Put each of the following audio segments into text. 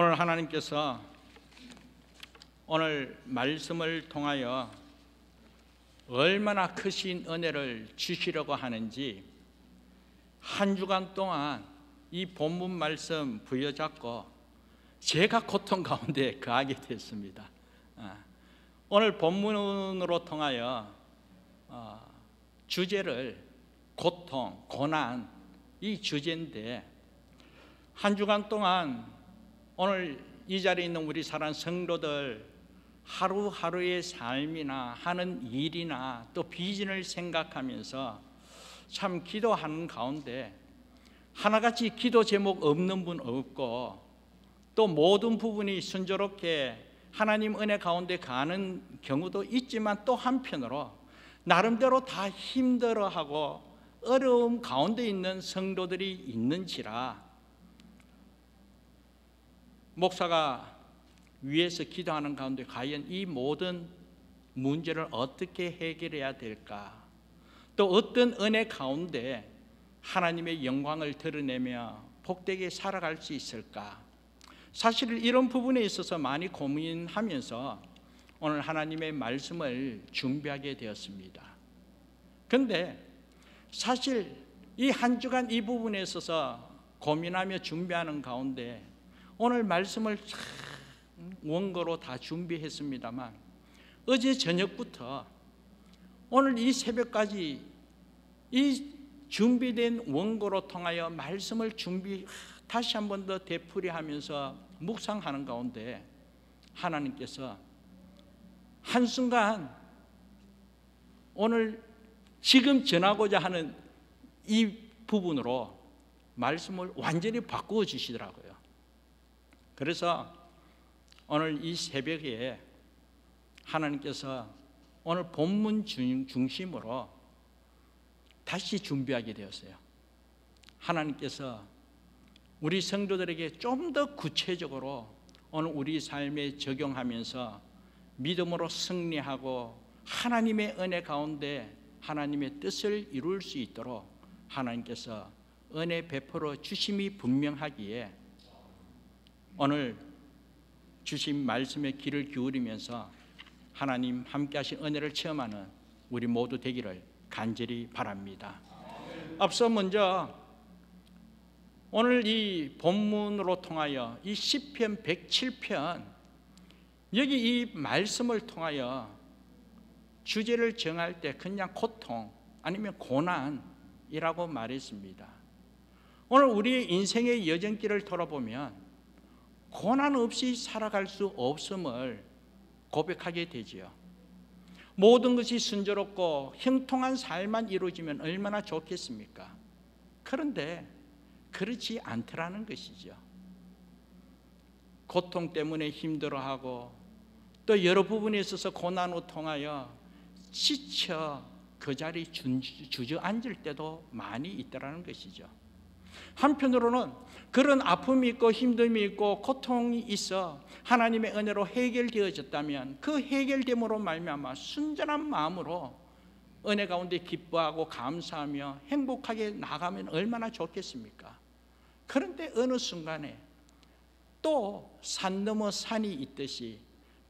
오늘 하나님께서 오늘 말씀을 통하여 얼마나 크신 은혜를 주시려고 하는지 한 주간 동안 이 본문 말씀 부여잡고 제가 고통 가운데 거하게 됐습니다. 오늘 본문으로 통하여 주제를 고통, 고난 이 주제인데 한 주간 동안 오늘 이 자리에 있는 우리 사랑하는 성도들 하루하루의 삶이나 하는 일이나 또 비전을 생각하면서 참 기도하는 가운데 하나같이 기도 제목 없는 분 없고 또 모든 부분이 순조롭게 하나님 은혜 가운데 가는 경우도 있지만 또 한편으로 나름대로 다 힘들어하고 어려움 가운데 있는 성도들이 있는지라 목사가 위에서 기도하는 가운데 과연 이 모든 문제를 어떻게 해결해야 될까? 또 어떤 은혜 가운데 하나님의 영광을 드러내며 복되게 살아갈 수 있을까? 사실 이런 부분에 있어서 많이 고민하면서 오늘 하나님의 말씀을 준비하게 되었습니다. 그런데 사실 이 한 주간 이 부분에 있어서 고민하며 준비하는 가운데 오늘 말씀을 원고로 다 준비했습니다만 어제 저녁부터 오늘 이 새벽까지 이 준비된 원고로 통하여 말씀을 다시 한 번 더 되풀이하면서 묵상하는 가운데 하나님께서 한순간 오늘 지금 전하고자 하는 이 부분으로 말씀을 완전히 바꾸어 주시더라고요. 그래서 오늘 이 새벽에 하나님께서 오늘 본문 중심으로 다시 준비하게 되었어요. 하나님께서 우리 성도들에게 좀 더 구체적으로 오늘 우리 삶에 적용하면서 믿음으로 승리하고 하나님의 은혜 가운데 하나님의 뜻을 이룰 수 있도록 하나님께서 은혜 베풀어 주심이 분명하기에 오늘 주신 말씀에 귀를 기울이면서 하나님 함께 하신 은혜를 체험하는 우리 모두 되기를 간절히 바랍니다. 앞서 먼저 오늘 이 본문으로 통하여 이 시편 107편 여기 이 말씀을 통하여 주제를 정할 때 그냥 고통 아니면 고난이라고 말했습니다. 오늘 우리의 인생의 여정길을 돌아보면 고난 없이 살아갈 수 없음을 고백하게 되지요. 모든 것이 순조롭고 형통한 삶만 이루어지면 얼마나 좋겠습니까? 그런데 그렇지 않더라는 것이죠. 고통 때문에 힘들어하고 또 여러 부분에 있어서 고난을 통하여 지쳐 그 자리에 주저앉을 때도 많이 있다는 것이죠. 한편으로는 그런 아픔이 있고 힘듦이 있고 고통이 있어 하나님의 은혜로 해결되어졌다면 그 해결됨으로 말미암아 순전한 마음으로 은혜 가운데 기뻐하고 감사하며 행복하게 나가면 얼마나 좋겠습니까? 그런데 어느 순간에 또 산 넘어 산이 있듯이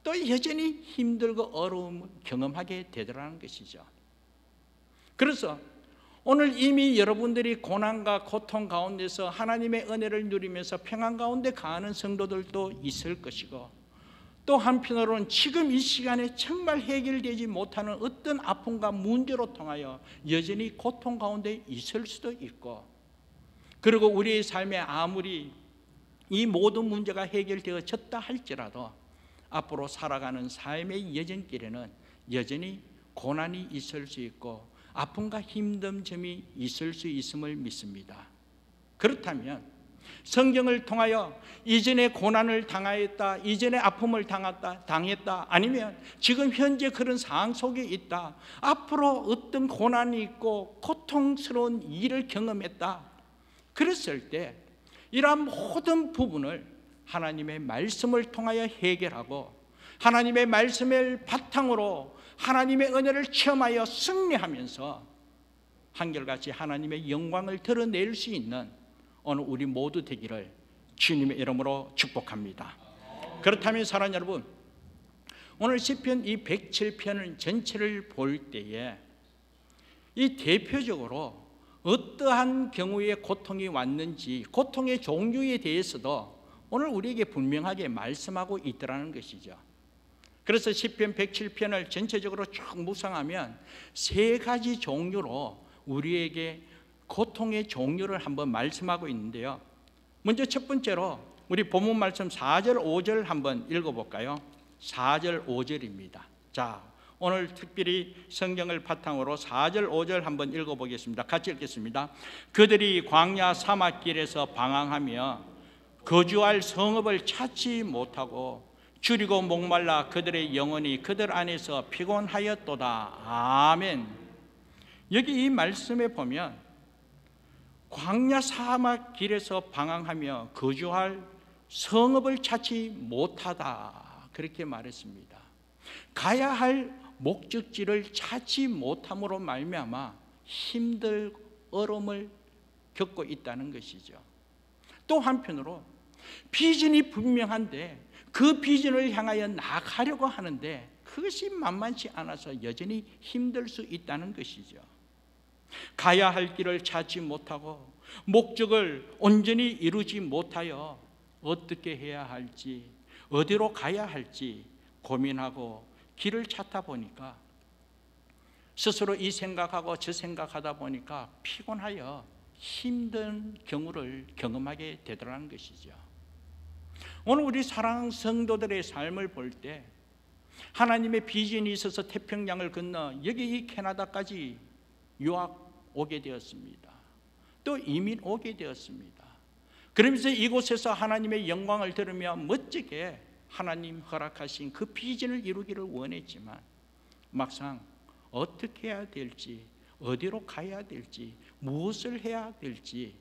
또 여전히 힘들고 어려움을 경험하게 되더라는 것이죠. 그래서 오늘 이미 여러분들이 고난과 고통 가운데서 하나님의 은혜를 누리면서 평안 가운데 가는 성도들도 있을 것이고 또 한편으로는 지금 이 시간에 정말 해결되지 못하는 어떤 아픔과 문제로 통하여 여전히 고통 가운데 있을 수도 있고 그리고 우리의 삶에 아무리 이 모든 문제가 해결되어졌다 할지라도 앞으로 살아가는 삶의 여정길에는 여전히 고난이 있을 수 있고 아픔과 힘든 점이 있을 수 있음을 믿습니다. 그렇다면 성경을 통하여 이전에 고난을 당하였다, 이전에 아픔을 당했다, 아니면 지금 현재 그런 상황 속에 있다, 앞으로 어떤 고난이 있고 고통스러운 일을 경험했다, 그랬을 때 이러한 모든 부분을 하나님의 말씀을 통하여 해결하고 하나님의 말씀을 바탕으로 하나님의 은혜를 체험하여 승리하면서 한결같이 하나님의 영광을 드러낼 수 있는 오늘 우리 모두 되기를 주님의 이름으로 축복합니다. 그렇다면 사랑하는 여러분, 오늘 시편 이 107편을 전체를 볼 때에 이 대표적으로 어떠한 경우에 고통이 왔는지, 고통의 종류에 대해서도 오늘 우리에게 분명하게 말씀하고 있더라는 것이죠. 그래서 시편 107편을 전체적으로 쭉 묵상하면 세 가지 종류로 우리에게 고통의 종류를 한번 말씀하고 있는데요. 먼저 첫 번째로 우리 본문 말씀 4절 5절 한번 읽어볼까요? 4절 5절입니다. 자, 오늘 특별히 성경을 바탕으로 4절 5절 한번 읽어보겠습니다. 같이 읽겠습니다. 그들이 광야 사막길에서 방황하며 거주할 성읍을 찾지 못하고 줄이고 목말라 그들의 영혼이 그들 안에서 피곤하였도다. 아멘. 여기 이 말씀에 보면 광야 사막 길에서 방황하며 거주할 성읍을 찾지 못하다, 그렇게 말했습니다. 가야 할 목적지를 찾지 못함으로 말미암아 힘들 어려움을 겪고 있다는 것이죠. 또 한편으로 비전이 분명한데 그 비전을 향하여 나아가려고 하는데 그것이 만만치 않아서 여전히 힘들 수 있다는 것이죠. 가야 할 길을 찾지 못하고 목적을 온전히 이루지 못하여 어떻게 해야 할지, 어디로 가야 할지 고민하고 길을 찾다 보니까 스스로 이 생각하고 저 생각하다 보니까 피곤하여 힘든 경우를 경험하게 되더라는 것이죠. 오늘 우리 사랑하는 성도들의 삶을 볼 때 하나님의 비전이 있어서 태평양을 건너 여기 이 캐나다까지 유학 오게 되었습니다. 또 이민 오게 되었습니다. 그러면서 이곳에서 하나님의 영광을 들으며 멋지게 하나님 허락하신 그 비전을 이루기를 원했지만 막상 어떻게 해야 될지, 어디로 가야 될지, 무엇을 해야 될지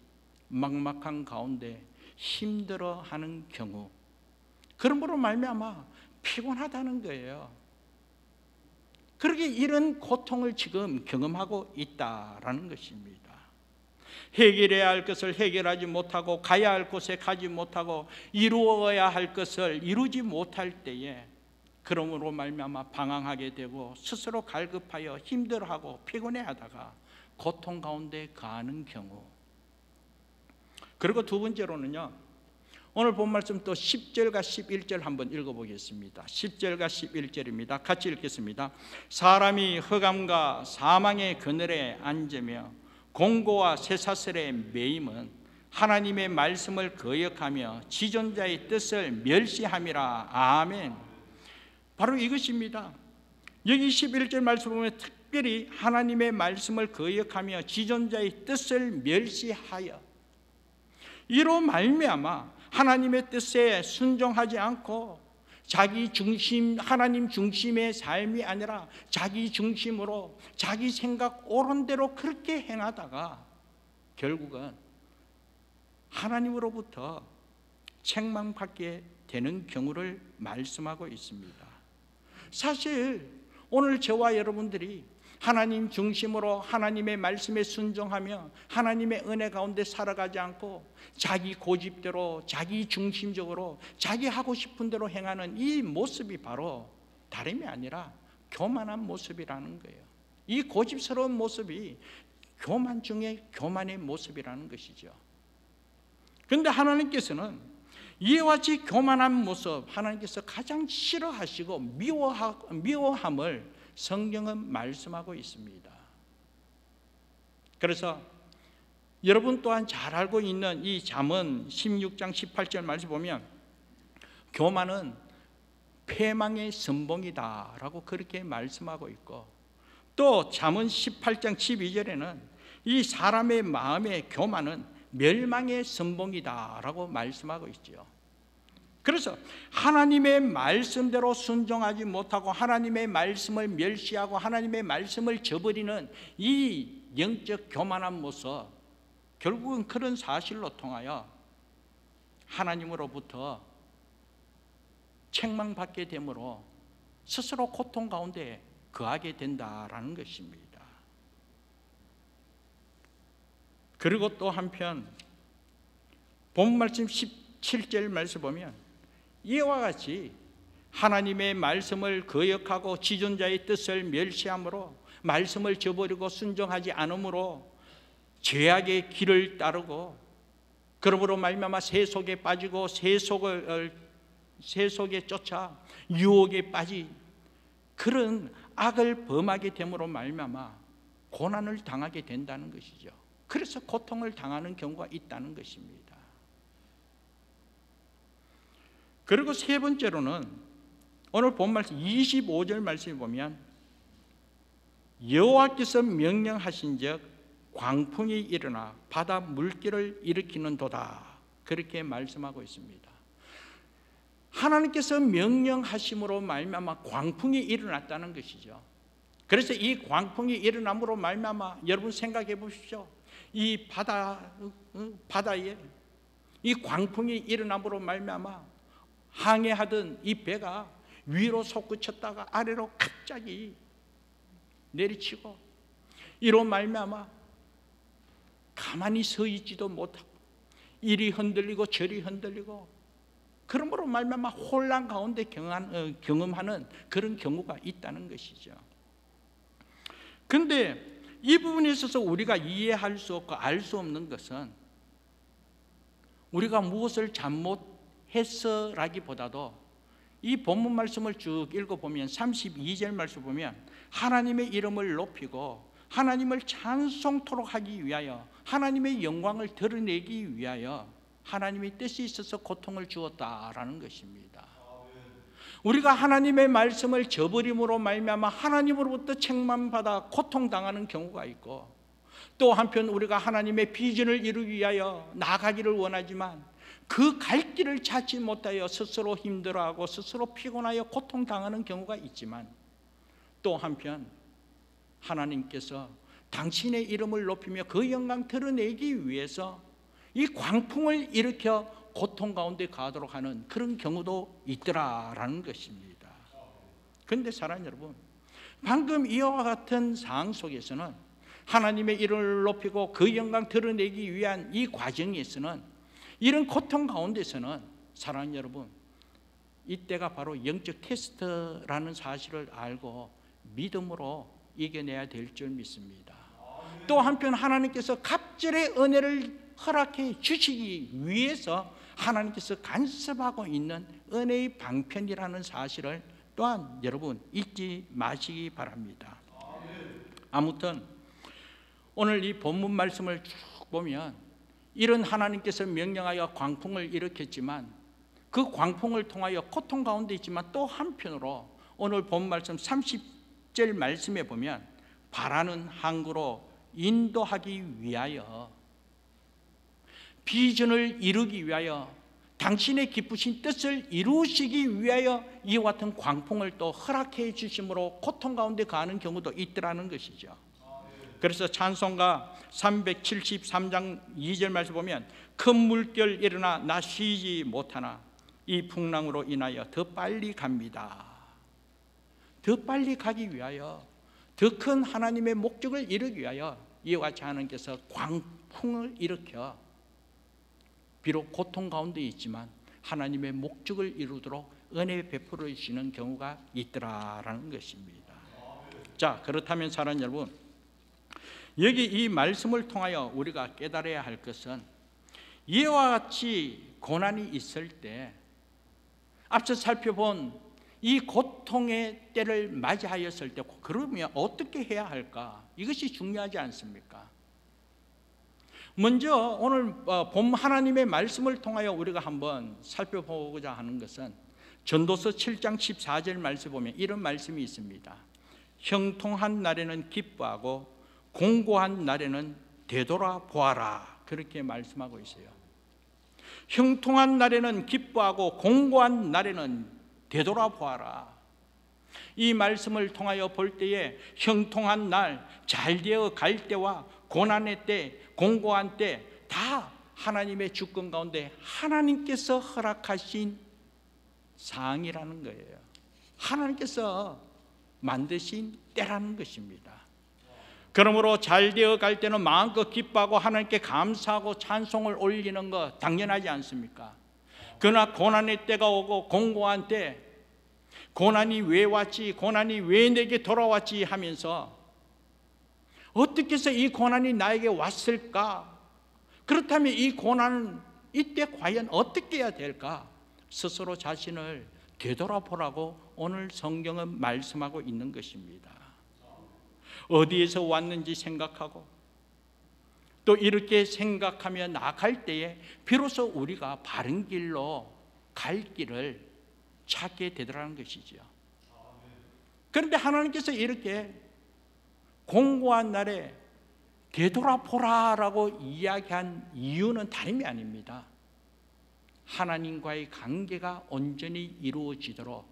막막한 가운데 힘들어하는 경우, 그러므로 말미암아 피곤하다는 거예요. 그렇게 이런 고통을 지금 경험하고 있다라는 것입니다. 해결해야 할 것을 해결하지 못하고 가야 할 곳에 가지 못하고 이루어야 할 것을 이루지 못할 때에 그러므로 말미암아 방황하게 되고 스스로 갈급하여 힘들어하고 피곤해하다가 고통 가운데 가는 경우. 그리고 두 번째로는요, 오늘 본 말씀 또 10절과 11절 한번 읽어보겠습니다. 10절과 11절입니다. 같이 읽겠습니다. 사람이 흑암과 사망의 그늘에 앉으며 공고와 쇠사슬에 매임은 하나님의 말씀을 거역하며 지존자의 뜻을 멸시함이라. 아멘. 바로 이것입니다. 여기 11절 말씀 보면 특별히 하나님의 말씀을 거역하며 지존자의 뜻을 멸시하여, 이로 말미암아 하나님의 뜻에 순종하지 않고 자기 중심, 하나님 중심의 삶이 아니라 자기 중심으로 자기 생각 옳은 대로 그렇게 행하다가 결국은 하나님으로부터 책망받게 되는 경우를 말씀하고 있습니다. 사실 오늘 저와 여러분들이 하나님 중심으로 하나님의 말씀에 순종하며 하나님의 은혜 가운데 살아가지 않고 자기 고집대로 자기 중심적으로 자기 하고 싶은 대로 행하는 이 모습이 바로 다름이 아니라 교만한 모습이라는 거예요. 이 고집스러운 모습이 교만 중에 교만의 모습이라는 것이죠. 그런데 하나님께서는 이와 같이 교만한 모습 하나님께서 가장 싫어하시고 미워함을 성경은 말씀하고 있습니다. 그래서 여러분 또한 잘 알고 있는 이 잠언 16장 18절 말씀 보면 교만은 패망의 선봉이다 라고 그렇게 말씀하고 있고, 또 잠언 18장 12절에는 이 사람의 마음의 교만은 멸망의 선봉이다 라고 말씀하고 있죠. 그래서 하나님의 말씀대로 순종하지 못하고 하나님의 말씀을 멸시하고 하나님의 말씀을 저버리는 이 영적 교만한 모습, 결국은 그런 사실로 통하여 하나님으로부터 책망받게 되므로 스스로 고통 가운데 거하게 된다라는 것입니다. 그리고 또 한편 본 말씀 7절 말씀 보면 이와 같이 하나님의 말씀을 거역하고 지존자의 뜻을 멸시함으로 말씀을 저버리고 순종하지 않으므로 죄악의 길을 따르고 그러므로 말미암아 세속에 빠지고 세속에 쫓아 유혹에 빠지 그런 악을 범하게 됨으로 말미암아 고난을 당하게 된다는 것이죠. 그래서 고통을 당하는 경우가 있다는 것입니다. 그리고 세 번째로는 오늘 본 말씀 25절 말씀에 보면 여호와께서 명령하신즉 광풍이 일어나 바다 물결을 일으키는도다 그렇게 말씀하고 있습니다. 하나님께서 명령하심으로 말미암아 광풍이 일어났다는 것이죠. 그래서 이 광풍이 일어남으로 말미암아 여러분 생각해 보십시오. 이 바다에 이 광풍이 일어남으로 말미암아 항해하던 이 배가 위로 솟구쳤다가 아래로 갑자기 내리치고 이로 말미암아 가만히 서 있지도 못하고 이리 흔들리고 저리 흔들리고 그러므로 말미암아 혼란 가운데 경험하는 그런 경우가 있다는 것이죠. 그런데 이 부분에 있어서 우리가 이해할 수 없고 알 수 없는 것은 우리가 무엇을 잘못했어라기보다도 이 본문 말씀을 쭉 읽어보면 32절 말씀 보면 하나님의 이름을 높이고 하나님을 찬송토록 하기 위하여 하나님의 영광을 드러내기 위하여 하나님의 뜻이 있어서 고통을 주었다라는 것입니다. 우리가 하나님의 말씀을 저버림으로 말미암아 하나님으로부터 책망받아 고통당하는 경우가 있고 또 한편 우리가 하나님의 비전을 이루기 위하여 나아가기를 원하지만 그 갈 길을 찾지 못하여 스스로 힘들어하고 스스로 피곤하여 고통당하는 경우가 있지만 또 한편 하나님께서 당신의 이름을 높이며 그 영광 드러내기 위해서 이 광풍을 일으켜 고통 가운데 가도록 하는 그런 경우도 있더라라는 것입니다. 그런데 사랑하는 여러분, 방금 이와 같은 상황 속에서는 하나님의 이름을 높이고 그 영광 드러내기 위한 이 과정에서는 이런 고통 가운데서는 사랑하는 여러분, 이때가 바로 영적 테스트라는 사실을 알고 믿음으로 이겨내야 될 줄 믿습니다. 또 한편 하나님께서 갑절의 은혜를 허락해 주시기 위해서 하나님께서 간섭하고 있는 은혜의 방편이라는 사실을 또한 여러분 잊지 마시기 바랍니다. 아무튼 오늘 이 본문 말씀을 쭉 보면 이런 하나님께서 명령하여 광풍을 일으켰지만 그 광풍을 통하여 고통 가운데 있지만 또 한편으로 오늘 본 말씀 30절 말씀에 보면 바라는 항구로 인도하기 위하여 비전을 이루기 위하여 당신의 기쁘신 뜻을 이루시기 위하여 이와 같은 광풍을 또 허락해 주심으로 고통 가운데 가는 경우도 있더라는 것이죠. 그래서 찬송가 373장 2절 말씀 보면 큰 물결 일어나 나 쉬지 못하나 이 풍랑으로 인하여 더 빨리 갑니다. 더 빨리 가기 위하여 더 큰 하나님의 목적을 이루기 위하여 이와 같이 하나님께서 광풍을 일으켜 비록 고통 가운데 있지만 하나님의 목적을 이루도록 은혜 베풀어 주시는 경우가 있더라라는 것입니다. 자, 그렇다면 사랑하는 여러분, 여기 이 말씀을 통하여 우리가 깨달아야 할 것은 이와 같이 고난이 있을 때 앞서 살펴본 이 고통의 때를 맞이하였을 때 그러면 어떻게 해야 할까? 이것이 중요하지 않습니까? 먼저 오늘 본 하나님의 말씀을 통하여 우리가 한번 살펴보고자 하는 것은 전도서 7장 14절 말씀 보면 이런 말씀이 있습니다. 형통한 날에는 기뻐하고 공고한 날에는 되돌아보아라 그렇게 말씀하고 있어요. 형통한 날에는 기뻐하고 공고한 날에는 되돌아보아라. 이 말씀을 통하여 볼 때에 형통한 날, 잘 되어 갈 때와 고난의 때, 공고한 때 다 하나님의 주권 가운데 하나님께서 허락하신 사항이라는 거예요. 하나님께서 만드신 때라는 것입니다. 그러므로 잘 되어 갈 때는 마음껏 기뻐하고 하나님께 감사하고 찬송을 올리는 것 당연하지 않습니까? 그러나 고난의 때가 오고 공고한 때 고난이 왜 왔지? 고난이 왜 내게 돌아왔지? 하면서 어떻게 해서 이 고난이 나에게 왔을까? 그렇다면 이 고난은 이때 과연 어떻게 해야 될까? 스스로 자신을 되돌아보라고 오늘 성경은 말씀하고 있는 것입니다. 어디에서 왔는지 생각하고 또 이렇게 생각하며 나아갈 때에 비로소 우리가 바른 길로 갈 길을 찾게 되더라는 것이죠. 그런데 하나님께서 이렇게 공고한 날에 되돌아보라라고 이야기한 이유는 다름이 아닙니다. 하나님과의 관계가 온전히 이루어지도록,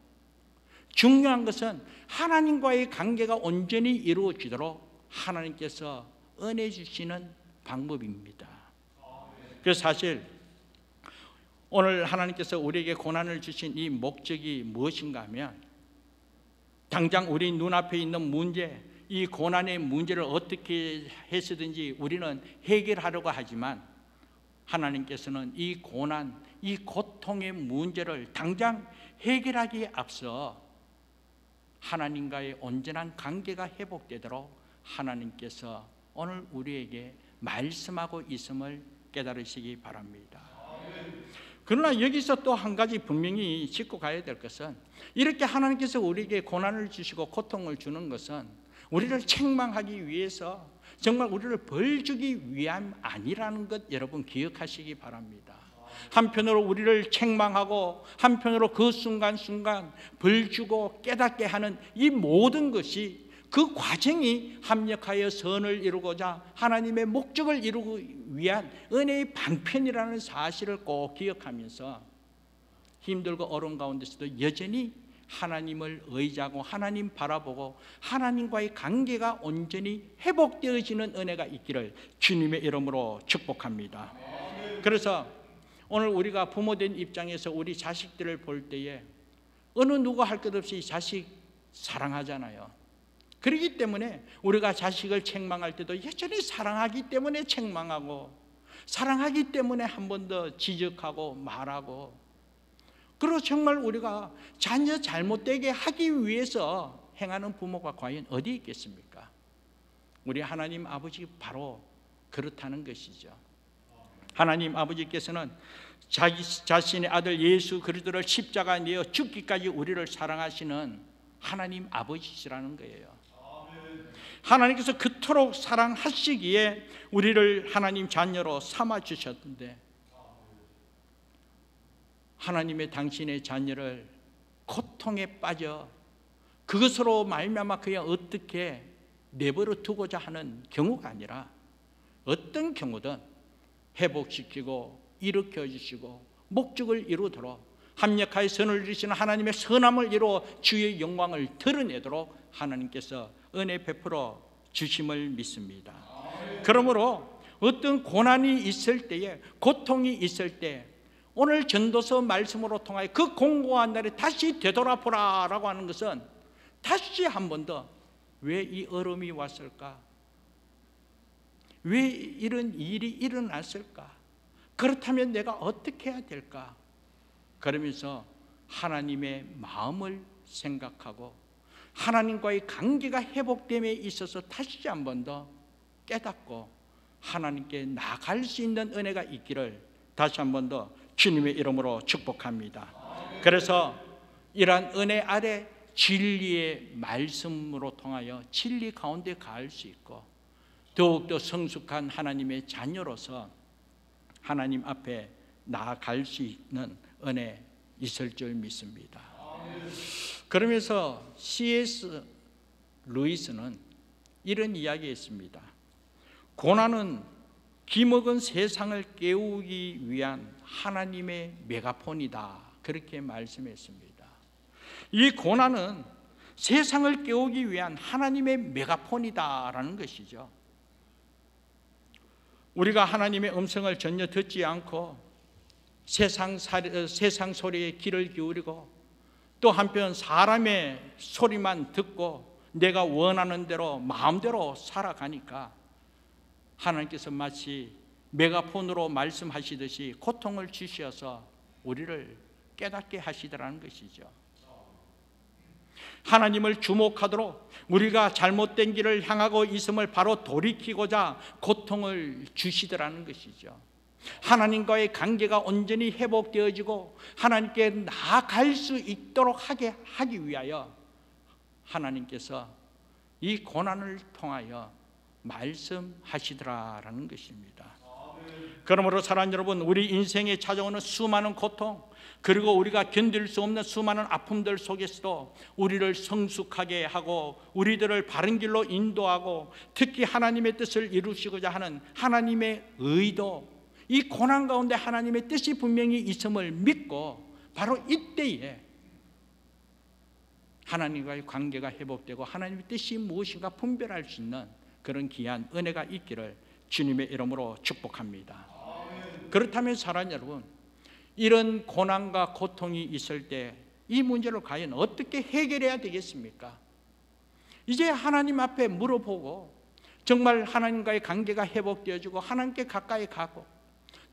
중요한 것은 하나님과의 관계가 온전히 이루어지도록 하나님께서 은혜 주시는 방법입니다. 그래서 사실 오늘 하나님께서 우리에게 고난을 주신 이 목적이 무엇인가 하면, 당장 우리 눈앞에 있는 문제, 이 고난의 문제를 어떻게 해서든지 우리는 해결하려고 하지만 하나님께서는 이 고난, 이 고통의 문제를 당장 해결하기에 앞서 하나님과의 온전한 관계가 회복되도록 하나님께서 오늘 우리에게 말씀하고 있음을 깨달으시기 바랍니다. 그러나 여기서 또 한 가지 분명히 짚고 가야 될 것은, 이렇게 하나님께서 우리에게 고난을 주시고 고통을 주는 것은 우리를 책망하기 위해서, 정말 우리를 벌주기 위함 아니라는 것 여러분 기억하시기 바랍니다. 한편으로 우리를 책망하고 한편으로 그 순간순간 벌주고 깨닫게 하는 이 모든 것이, 그 과정이 합력하여 선을 이루고자 하나님의 목적을 이루기 위한 은혜의 방편이라는 사실을 꼭 기억하면서 힘들고 어려운 가운데서도 여전히 하나님을 의지하고 하나님 바라보고 하나님과의 관계가 온전히 회복되어지는 은혜가 있기를 주님의 이름으로 축복합니다. 그래서 오늘 우리가 부모된 입장에서 우리 자식들을 볼 때에 어느 누가 할 것 없이 자식 사랑하잖아요. 그렇기 때문에 우리가 자식을 책망할 때도 여전히 사랑하기 때문에 책망하고, 사랑하기 때문에 한 번 더 지적하고 말하고, 그리고 정말 우리가 자녀 잘못되게 하기 위해서 행하는 부모가 과연 어디 있겠습니까? 우리 하나님 아버지 바로 그렇다는 것이죠. 하나님 아버지께서는 자신의 아들 예수 그리스도를 십자가에 내어 죽기까지 우리를 사랑하시는 하나님 아버지시라는 거예요. 하나님께서 그토록 사랑하시기에 우리를 하나님 자녀로 삼아 주셨는데, 하나님의 당신의 자녀를 고통에 빠져 그것으로 말미암아 그냥 어떻게 내버려 두고자 하는 경우가 아니라 어떤 경우든 회복시키고 일으켜 주시고 목적을 이루도록 합력하여 선을 이루시는 하나님의 선함을 이루어 주의 영광을 드러내도록 하나님께서 은혜 베풀어 주심을 믿습니다. 그러므로 어떤 고난이 있을 때에, 고통이 있을 때, 오늘 전도서 말씀으로 통하여 그 공고한 날에 다시 되돌아보라라고 하는 것은 다시 한 번 더 왜 이 어려움이 왔을까? 왜 이런 일이 일어났을까? 그렇다면 내가 어떻게 해야 될까? 그러면서 하나님의 마음을 생각하고 하나님과의 관계가 회복됨에 있어서 다시 한 번 더 깨닫고 하나님께 나아갈 수 있는 은혜가 있기를 다시 한 번 더 주님의 이름으로 축복합니다. 그래서 이러한 은혜 아래 진리의 말씀으로 통하여 진리 가운데 갈 수 있고 더욱더 성숙한 하나님의 자녀로서 하나님 앞에 나아갈 수 있는 은혜 있을 줄 믿습니다. 그러면서 C.S. 루이스는 이런 이야기했습니다. 고난은 기먹은 세상을 깨우기 위한 하나님의 메가폰이다, 그렇게 말씀했습니다. 이 고난은 세상을 깨우기 위한 하나님의 메가폰이다라는 것이죠. 우리가 하나님의 음성을 전혀 듣지 않고 세상 소리에 귀를 기울이고 또 한편 사람의 소리만 듣고 내가 원하는 대로 마음대로 살아가니까 하나님께서 마치 메가폰으로 말씀하시듯이 고통을 주셔서 우리를 깨닫게 하시더라는 것이죠. 하나님을 주목하도록 우리가 잘못된 길을 향하고 있음을 바로 돌이키고자 고통을 주시더라는 것이죠. 하나님과의 관계가 온전히 회복되어지고 하나님께 나아갈 수 있도록 하기 위하여 하나님께서 이 고난을 통하여 말씀하시더라라는 것입니다. 그러므로 사랑하는 여러분, 우리 인생에 찾아오는 수많은 고통, 그리고 우리가 견딜 수 없는 수많은 아픔들 속에서도 우리를 성숙하게 하고 우리들을 바른 길로 인도하고 특히 하나님의 뜻을 이루시고자 하는 하나님의 의도, 이 고난 가운데 하나님의 뜻이 분명히 있음을 믿고 바로 이때에 하나님과의 관계가 회복되고 하나님의 뜻이 무엇인가 분별할 수 있는 그런 귀한 은혜가 있기를 주님의 이름으로 축복합니다. 그렇다면 사랑하는 여러분, 이런 고난과 고통이 있을 때 이 문제를 과연 어떻게 해결해야 되겠습니까? 이제 하나님 앞에 물어보고 정말 하나님과의 관계가 회복되어지고 하나님께 가까이 가고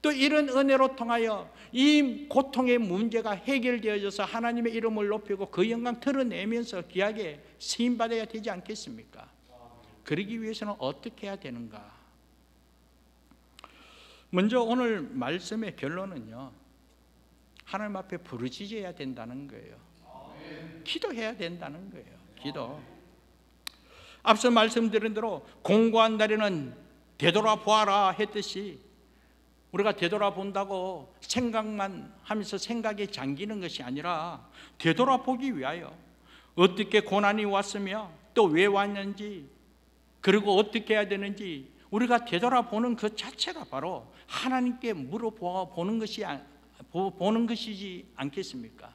또 이런 은혜로 통하여 이 고통의 문제가 해결되어져서 하나님의 이름을 높이고 그 영광 드러내면서 귀하게 쓰임받아야 되지 않겠습니까? 그러기 위해서는 어떻게 해야 되는가? 먼저 오늘 말씀의 결론은요, 하나님 앞에 부르짖어야 된다는 거예요. 기도해야 된다는 거예요. 기도. 앞서 말씀드린 대로 공고한 날에는 되돌아보아라 했듯이 우리가 되돌아본다고 생각만 하면서 생각에 잠기는 것이 아니라 되돌아보기 위하여 어떻게 고난이 왔으며 또 왜 왔는지 그리고 어떻게 해야 되는지 우리가 되돌아보는 그 자체가 바로 하나님께 물어보는 것이지 않겠습니까?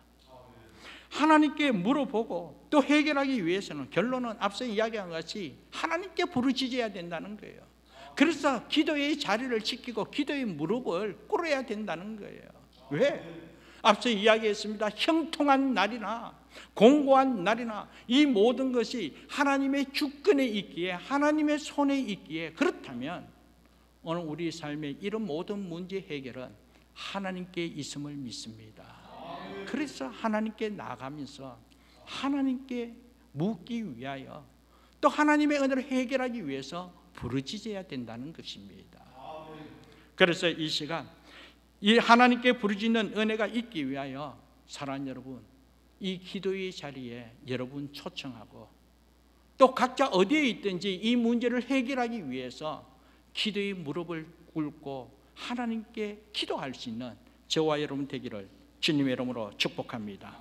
하나님께 물어보고 또 해결하기 위해서는 결론은 앞서 이야기한 것이 하나님께 부르짖어야 된다는 거예요. 그래서 기도의 자리를 지키고 기도의 무릎을 꿇어야 된다는 거예요. 왜? 앞서 이야기했습니다. 형통한 날이나 공고한 날이나 이 모든 것이 하나님의 주권에 있기에 하나님의 손에 있기에 그렇다면 오늘 우리 삶의 이런 모든 문제 해결은 하나님께 있음을 믿습니다. 그래서 하나님께 나가면서 하나님께 묻기 위하여 또 하나님의 은혜를 해결하기 위해서 부르짖어야 된다는 것입니다. 그래서 이 시간 이 하나님께 부르짖는 은혜가 있기 위하여 사랑하는 여러분, 이 기도의 자리에 여러분 초청하고 또 각자 어디에 있든지 이 문제를 해결하기 위해서 기도의 무릎을 꿇고 하나님께 기도할 수 있는 저와 여러분 되기를 주님의 이름으로 축복합니다.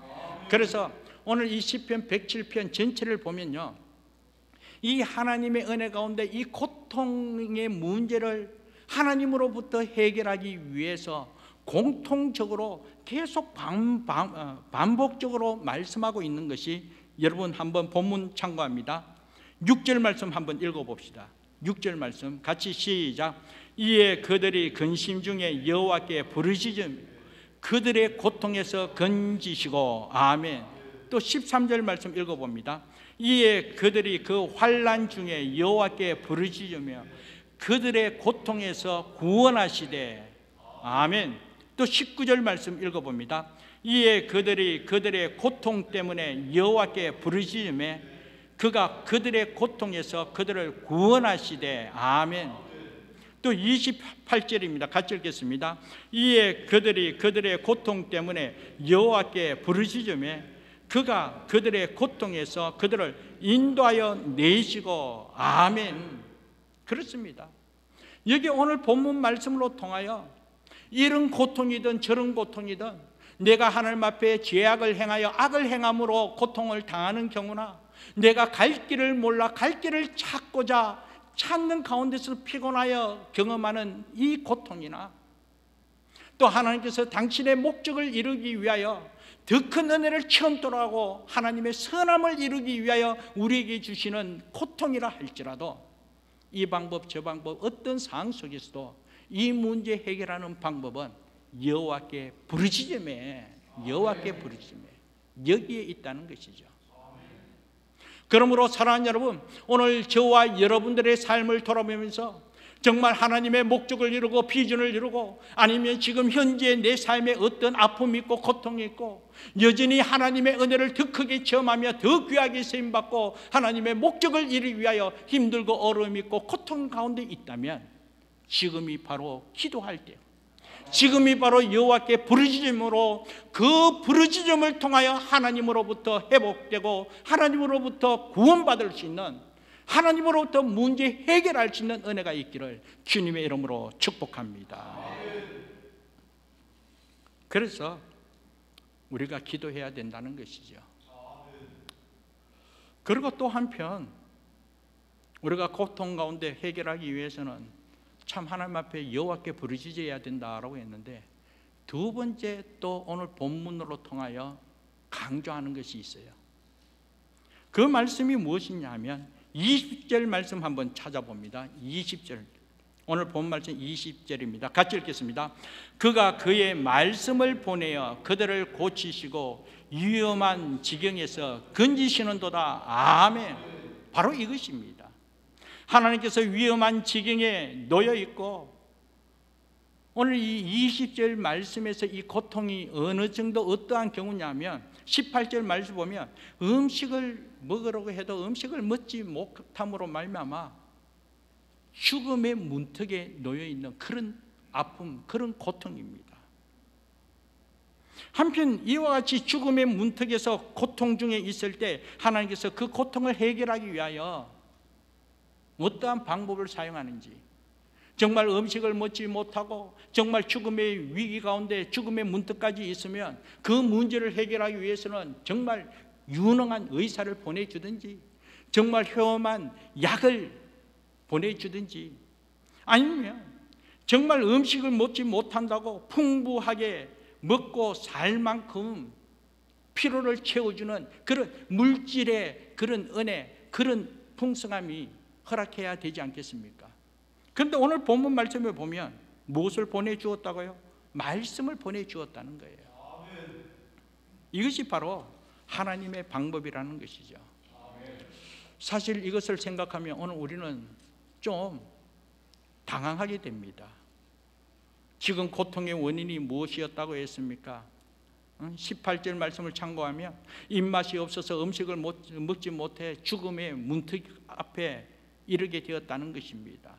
그래서 오늘 이 시편 107편 전체를 보면요, 이 하나님의 은혜 가운데 이 고통의 문제를 하나님으로부터 해결하기 위해서 공통적으로 계속 반복적으로 말씀하고 있는 것이 여러분 한번 본문 참고합니다. 6절 말씀 한번 읽어봅시다. 6절 말씀 같이 시작. 이에 그들이 근심 중에 여호와께 부르짖으며 그들의 고통에서 건지시고 아멘. 또 13절 말씀 읽어봅니다. 이에 그들이 그 환난 중에 여호와께 부르짖으며 그들의 고통에서 구원하시되 아멘. 또 19절 말씀 읽어봅니다. 이에 그들이 그들의 고통 때문에 여호와께 부르짖으며 그가 그들의 고통에서 그들을 구원하시되 아멘. 또 28절입니다. 같이 읽겠습니다. 이에 그들이 그들의 고통 때문에 여호와께 부르짖으며 그가 그들의 고통에서 그들을 인도하여 내시고 아멘. 그렇습니다. 여기 오늘 본문 말씀으로 통하여 이런 고통이든 저런 고통이든 내가 하나님 앞에 죄악을 행하여 악을 행함으로 고통을 당하는 경우나 내가 갈 길을 몰라 갈 길을 찾고자 찾는 가운데서 피곤하여 경험하는 이 고통이나 또 하나님께서 당신의 목적을 이루기 위하여 더 큰 은혜를 체험토록 하고 하나님의 선함을 이루기 위하여 우리에게 주시는 고통이라 할지라도 이 방법 저 방법 어떤 상황 속에서도 이 문제 해결하는 방법은 여호와께 부르짖음에 여기에 있다는 것이죠. 그러므로 사랑하는 여러분, 오늘 저와 여러분들의 삶을 돌아보면서 정말 하나님의 목적을 이루고 비전을 이루고, 아니면 지금 현재 내 삶에 어떤 아픔이 있고 고통이 있고 여전히 하나님의 은혜를 더 크게 체험하며 더 귀하게 쓰임받고 하나님의 목적을 이루기 위하여 힘들고 어려움이 있고 고통 가운데 있다면 지금이 바로 기도할 때요, 지금이 바로 여호와께 부르짖음으로 그 부르짖음을 통하여 하나님으로부터 회복되고 하나님으로부터 구원받을 수 있는, 하나님으로부터 문제 해결할 수 있는 은혜가 있기를 주님의 이름으로 축복합니다. 그래서 우리가 기도해야 된다는 것이죠. 그리고 또 한편 우리가 고통 가운데 해결하기 위해서는 참 하나님 앞에 여호와께 부르짖어야 된다라고 했는데, 두 번째 또 오늘 본문으로 통하여 강조하는 것이 있어요. 그 말씀이 무엇이냐 하면 20절 말씀 한번 찾아봅니다. 20절, 오늘 본 말씀 20절입니다. 같이 읽겠습니다. 그가 그의 말씀을 보내어 그들을 고치시고 위험한 지경에서 건지시는도다. 아멘. 바로 이것입니다. 하나님께서 위험한 지경에 놓여 있고, 오늘 이 20절 말씀에서 이 고통이 어느 정도 어떠한 경우냐면 18절 말씀 보면 음식을 먹으려고 해도 음식을 먹지 못함으로 말미암아 죽음의 문턱에 놓여 있는 그런 아픔, 그런 고통입니다. 한편 이와 같이 죽음의 문턱에서 고통 중에 있을 때 하나님께서 그 고통을 해결하기 위하여 어떠한 방법을 사용하는지, 정말 음식을 먹지 못하고 정말 죽음의 위기 가운데 죽음의 문턱까지 있으면 그 문제를 해결하기 위해서는 정말 유능한 의사를 보내주든지 정말 효험한 약을 보내주든지, 아니면 정말 음식을 먹지 못한다고 풍부하게 먹고 살 만큼 피로를 채워주는 그런 물질의 그런 은혜, 그런 풍성함이 허락해야 되지 않겠습니까? 그런데 오늘 본문 말씀에 보면 무엇을 보내주었다고요? 말씀을 보내주었다는 거예요. 이것이 바로 하나님의 방법이라는 것이죠. 사실 이것을 생각하면 오늘 우리는 좀 당황하게 됩니다. 지금 고통의 원인이 무엇이었다고 했습니까? 18절 말씀을 참고하면 입맛이 없어서 음식을 먹지 못해 죽음의 문턱 앞에 이르게 되었다는 것입니다.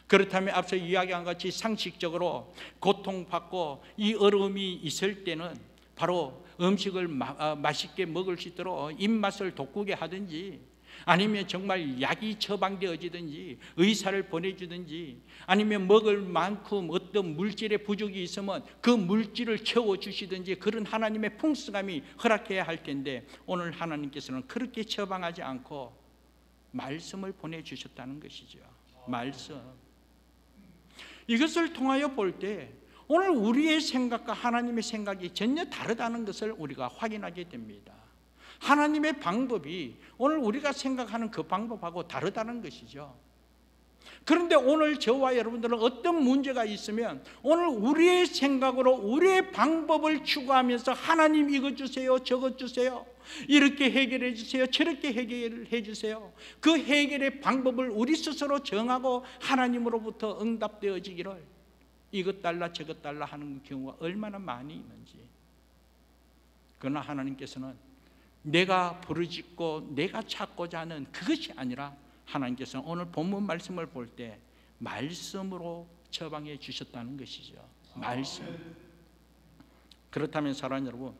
그렇다면 앞서 이야기한 같이 상식적으로 고통받고 이 어려움이 있을 때는 바로 음식을 맛있게 먹을 수 있도록 입맛을 돋구게 하든지, 아니면 정말 약이 처방되어지든지 의사를 보내주든지, 아니면 먹을 만큼 어떤 물질의 부족이 있으면 그 물질을 채워주시든지, 그런 하나님의 풍성함이 허락해야 할 텐데 오늘 하나님께서는 그렇게 처방하지 않고 말씀을 보내주셨다는 것이죠. 말씀. 이것을 통하여 볼 때 오늘 우리의 생각과 하나님의 생각이 전혀 다르다는 것을 우리가 확인하게 됩니다. 하나님의 방법이 오늘 우리가 생각하는 그 방법하고 다르다는 것이죠. 그런데 오늘 저와 여러분들은 어떤 문제가 있으면 오늘 우리의 생각으로 우리의 방법을 추구하면서 하나님 이것 주세요, 저것 주세요, 이렇게 해결해 주세요, 저렇게 해결해 주세요, 그 해결의 방법을 우리 스스로 정하고 하나님으로부터 응답되어지기를 이것 달라 저것 달라 하는 경우가 얼마나 많이 있는지. 그러나 하나님께서는 내가 부르짖고 내가 찾고자 하는 그것이 아니라 하나님께서는 오늘 본문 말씀을 볼 때 말씀으로 처방해 주셨다는 것이죠. 말씀. 그렇다면 사랑하는 여러분,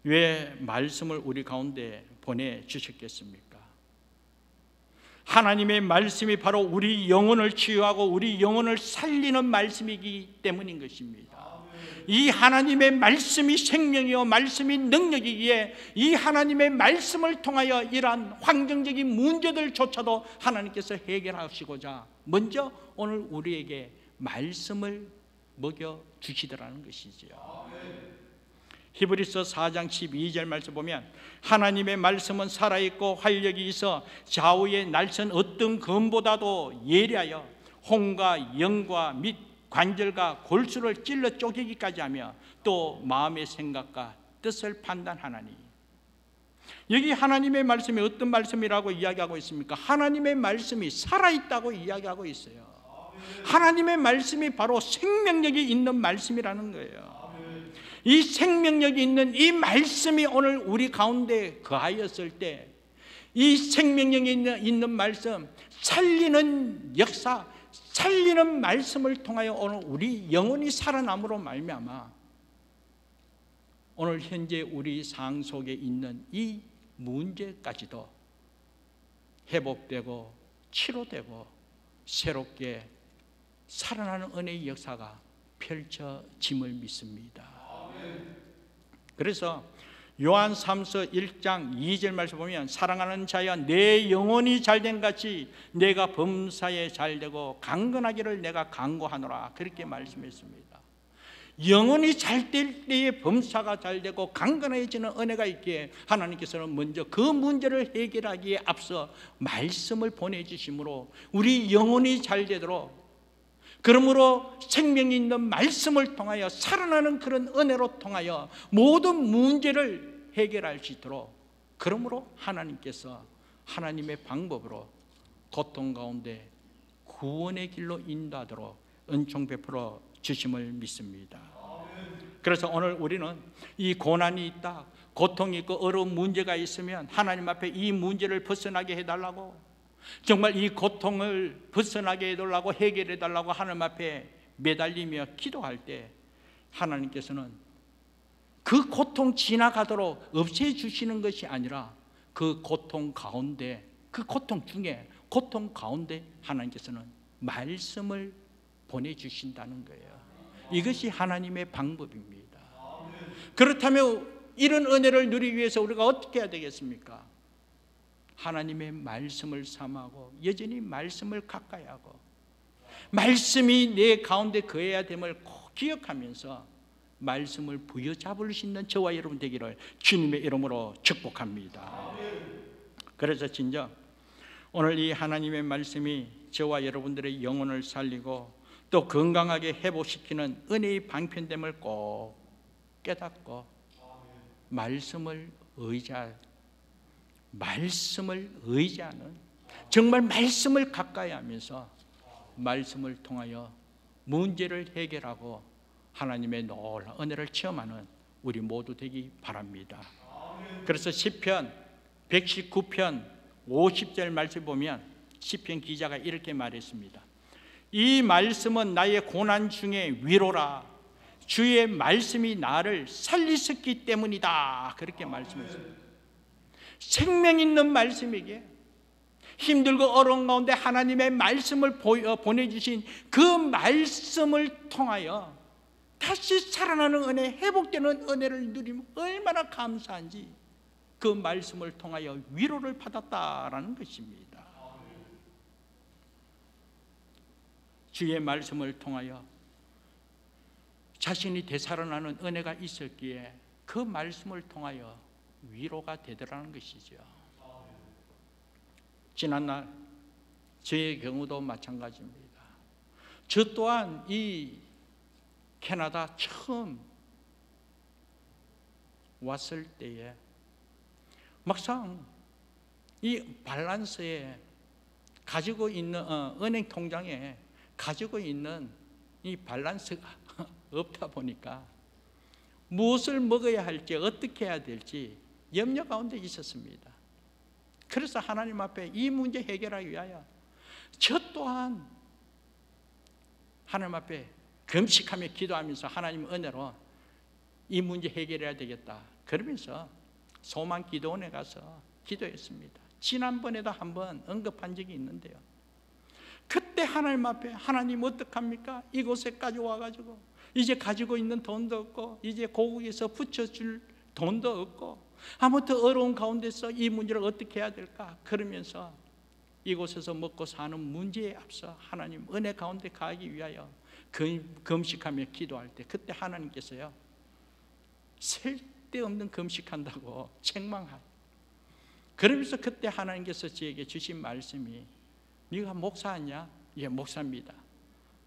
왜 말씀을 우리 가운데 보내주셨겠습니까? 하나님의 말씀이 바로 우리 영혼을 치유하고 우리 영혼을 살리는 말씀이기 때문인 것입니다. 이 하나님의 말씀이 생명이요 말씀이 능력이기에 이 하나님의 말씀을 통하여 이러한 환경적인 문제들조차도 하나님께서 해결하시고자 먼저 오늘 우리에게 말씀을 먹여주시더라는 것이죠. 히브리서 4장 12절 말씀 보면 하나님의 말씀은 살아있고 활력이 있어 좌우의 날선 어떤 검보다도 예리하여 혼과 영과 및 관절과 골수를 찔러 쪼개기까지 하며 또 마음의 생각과 뜻을 판단하나니. 여기 하나님의 말씀이 어떤 말씀이라고 이야기하고 있습니까? 하나님의 말씀이 살아있다고 이야기하고 있어요. 하나님의 말씀이 바로 생명력이 있는 말씀이라는 거예요. 이 생명력이 있는 이 말씀이 오늘 우리 가운데 거하였을 때, 이 생명력이 있는 말씀, 살리는 역사, 살리는 말씀을 통하여 오늘 우리 영혼이 살아남으로 말미암아 오늘 현재 우리 상 속에 있는 이 문제까지도 회복되고 치료되고 새롭게 살아나는 은혜의 역사가 펼쳐짐을 믿습니다. 그래서 요한 3서 1장 2절 말씀 보면, 사랑하는 자여 내 영혼이 잘된 같이 내가 범사에 잘되고 강건하기를 내가 간구하노라, 그렇게 말씀했습니다. 영혼이 잘될 때에 범사가 잘되고 강건해지는 은혜가 있기에 하나님께서는 먼저 그 문제를 해결하기에 앞서 말씀을 보내주심으로 우리 영혼이 잘되도록, 그러므로 생명이 있는 말씀을 통하여 살아나는 그런 은혜로 통하여 모든 문제를 해결할 수 있도록, 그러므로 하나님께서 하나님의 방법으로 고통 가운데 구원의 길로 인도하도록 은총 베풀어 주심을 믿습니다. 그래서 오늘 우리는 이 고난이 있다, 고통이 있고 어려운 문제가 있으면 하나님 앞에 이 문제를 벗어나게 해달라고, 정말 이 고통을 벗어나게 해달라고, 해결해달라고 하나님 앞에 매달리며 기도할 때 하나님께서는 그 고통 지나가도록 없애주시는 것이 아니라 그 고통 가운데, 그 고통 중에, 고통 가운데 하나님께서는 말씀을 보내주신다는 거예요. 이것이 하나님의 방법입니다. 그렇다면 이런 은혜를 누리기 위해서 우리가 어떻게 해야 되겠습니까? 하나님의 말씀을 삼하고 여전히 말씀을 가까이 하고 말씀이 내 가운데 거해야 됨을 꼭 기억하면서 말씀을 부여잡을 수 있는 저와 여러분 되기를 주님의 이름으로 축복합니다. 그래서 진정 오늘 이 하나님의 말씀이 저와 여러분들의 영혼을 살리고 또 건강하게 회복시키는 은혜의 방편됨을 꼭 깨닫고 말씀을 의지하는, 정말 말씀을 가까이 하면서 말씀을 통하여 문제를 해결하고 하나님의 놀라운 은혜를 체험하는 우리 모두 되기 바랍니다. 그래서 시편 119편 50절 말씀 보면 시편 기자가 이렇게 말했습니다. 이 말씀은 나의 고난 중에 위로라. 주의 말씀이 나를 살리셨기 때문이다. 그렇게 말씀했습니다. 생명 있는 말씀이기에 힘들고 어려운 가운데 하나님의 말씀을 보내주신 그 말씀을 통하여 다시 살아나는 은혜, 회복되는 은혜를 누리면 얼마나 감사한지 그 말씀을 통하여 위로를 받았다라는 것입니다. 주의 말씀을 통하여 자신이 되살아나는 은혜가 있었기에 그 말씀을 통하여 위로가 되더라는 것이죠. 지난날 저의 경우도 마찬가지입니다. 저 또한 이 캐나다 처음 왔을 때에 막상 이 밸런스에 가지고 있는 은행 통장에 가지고 있는 이 밸런스가 없다 보니까 무엇을 먹어야 할지 어떻게 해야 될지 염려 가운데 있었습니다. 그래서 하나님 앞에 이 문제 해결하기 위하여 저 또한 하나님 앞에 금식하며 기도하면서 하나님 은혜로 이 문제 해결해야 되겠다. 그러면서 소망 기도원에 가서 기도했습니다. 지난번에도 한번 언급한 적이 있는데요. 그때 하나님 앞에 하나님 어떡합니까? 이곳에까지 와가지고 이제 가지고 있는 돈도 없고 이제 고국에서 붙여줄 돈도 없고 아무튼 어려운 가운데서 이 문제를 어떻게 해야 될까? 그러면서 이곳에서 먹고 사는 문제에 앞서 하나님 은혜 가운데 가기 위하여 금식하며 기도할 때 그때 하나님께서요 쓸데없는 금식한다고 책망하고 그러면서 그때 하나님께서 저에게 주신 말씀이 네가 목사하냐? 예, 목사입니다.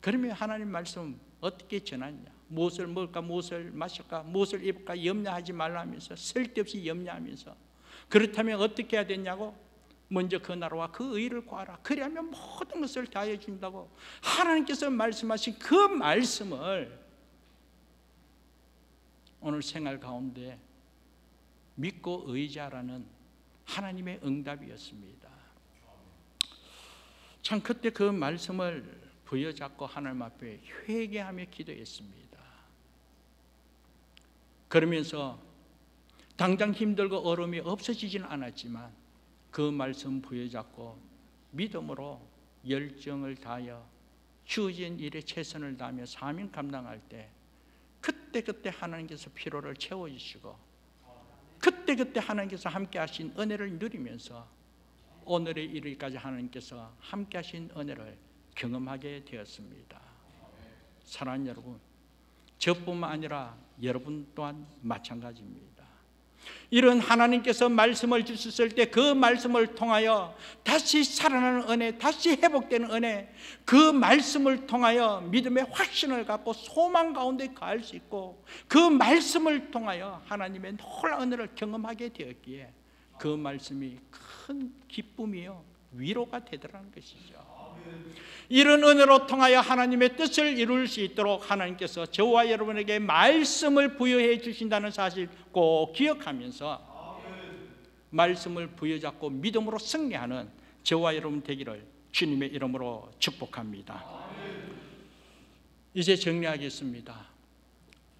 그러면 하나님 말씀 어떻게 전하냐? 무엇을 먹을까? 무엇을 마실까? 무엇을 입을까? 염려하지 말라 하면서 쓸데없이 염려하면서 그렇다면 어떻게 해야 되냐고? 먼저 그 나라와 그 의를 구하라. 그리하면 모든 것을 다해 준다고 하나님께서 말씀하신 그 말씀을 오늘 생활 가운데 믿고 의지하라는 하나님의 응답이었습니다. 참 그때 그 말씀을 부여잡고 하나님 앞에 회개하며 기도했습니다. 그러면서 당장 힘들고 어려움이 없어지지는 않았지만 그 말씀 부여잡고 믿음으로 열정을 다하여 주어진 일에 최선을 다하며 사명 감당할 때 그때 하나님께서 피로를 채워주시고 그때 하나님께서 함께 하신 은혜를 누리면서 오늘의 이르기까지 하나님께서 함께 하신 은혜를 경험하게 되었습니다. 사랑하는 여러분, 저뿐만 아니라 여러분 또한 마찬가지입니다. 이런 하나님께서 말씀을 주셨을 때 그 말씀을 통하여 다시 살아나는 은혜, 다시 회복되는 은혜, 그 말씀을 통하여 믿음의 확신을 갖고 소망 가운데 가할 수 있고 그 말씀을 통하여 하나님의 놀라운 은혜를 경험하게 되었기에 그 말씀이 큰 기쁨이요 위로가 되더라는 것이죠. 이런 은혜로 통하여 하나님의 뜻을 이룰 수 있도록 하나님께서 저와 여러분에게 말씀을 부여해 주신다는 사실 꼭 기억하면서 말씀을 부여잡고 믿음으로 승리하는 저와 여러분 되기를 주님의 이름으로 축복합니다. 이제 정리하겠습니다.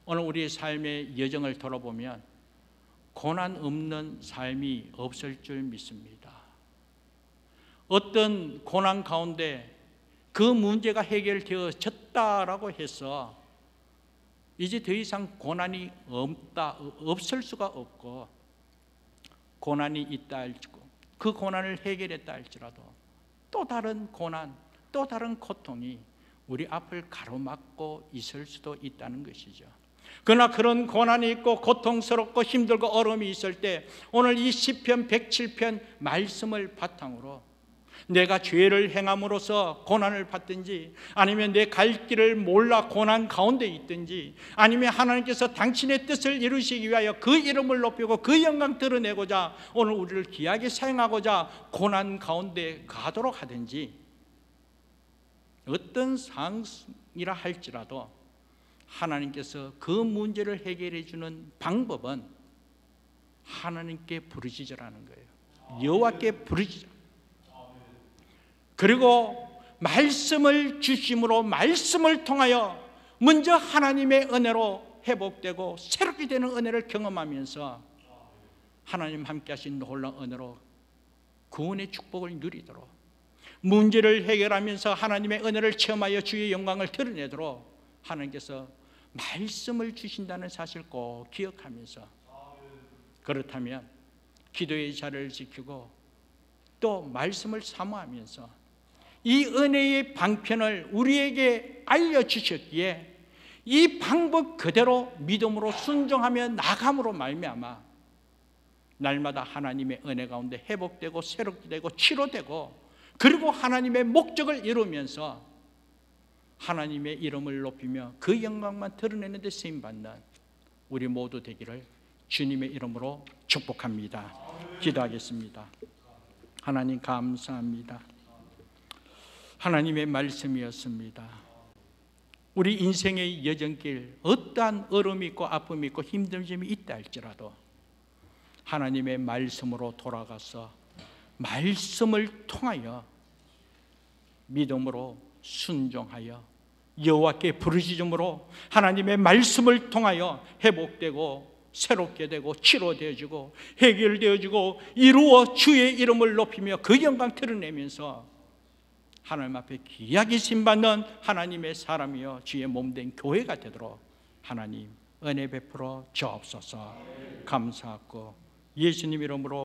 오늘 우리의 삶의 여정을 돌아보면 고난 없는 삶이 없을 줄 믿습니다. 어떤 고난 가운데 그 문제가 해결되어졌다라고 해서 이제 더 이상 고난이 없을 수가 없고 고난이 있다 할지고 그 고난을 해결했다 할지라도 또 다른 고난, 또 다른 고통이 우리 앞을 가로막고 있을 수도 있다는 것이죠. 그러나 그런 고난이 있고 고통스럽고 힘들고 어려움이 있을 때 오늘 이 시편 107편 말씀을 바탕으로 내가 죄를 행함으로써 고난을 받든지 아니면 내 갈 길을 몰라 고난 가운데 있든지 아니면 하나님께서 당신의 뜻을 이루시기 위하여 그 이름을 높이고 그 영광 드러내고자 오늘 우리를 귀하게 사용하고자 고난 가운데 가도록 하든지 어떤 상황이라 할지라도 하나님께서 그 문제를 해결해 주는 방법은 하나님께 부르짖으라는 거예요. 여호와께 부르짖으라. 그리고 말씀을 주심으로 말씀을 통하여 먼저 하나님의 은혜로 회복되고 새롭게 되는 은혜를 경험하면서 하나님 함께 하신 놀라운 은혜로 구원의 축복을 누리도록 문제를 해결하면서 하나님의 은혜를 체험하여 주의 영광을 드러내도록 하나님께서 말씀을 주신다는 사실 꼭 기억하면서 그렇다면 기도의 자리를 지키고 또 말씀을 사모하면서 이 은혜의 방편을 우리에게 알려주셨기에 이 방법 그대로 믿음으로 순종하며 나감으로 말미암아 날마다 하나님의 은혜 가운데 회복되고 새롭게 되고 치료되고 그리고 하나님의 목적을 이루면서 하나님의 이름을 높이며 그 영광만 드러내는 데 쓰임받는 우리 모두 되기를 주님의 이름으로 축복합니다. 기도하겠습니다. 하나님 감사합니다. 하나님의 말씀이었습니다. 우리 인생의 여정길 어떠한 어려움이 있고 아픔이 있고 힘듦이 있다 할지라도 하나님의 말씀으로 돌아가서 말씀을 통하여 믿음으로 순종하여 여호와께 부르짖음으로 하나님의 말씀을 통하여 회복되고 새롭게 되고 치료되어지고 해결되어지고 이루어 주의 이름을 높이며 그 영광 드러내면서 하나님 앞에 귀하게 신받는 하나님의 사람이여 주의 몸된 교회가 되도록 하나님 은혜 베풀어 주옵소서. 감사하고 예수님 이름으로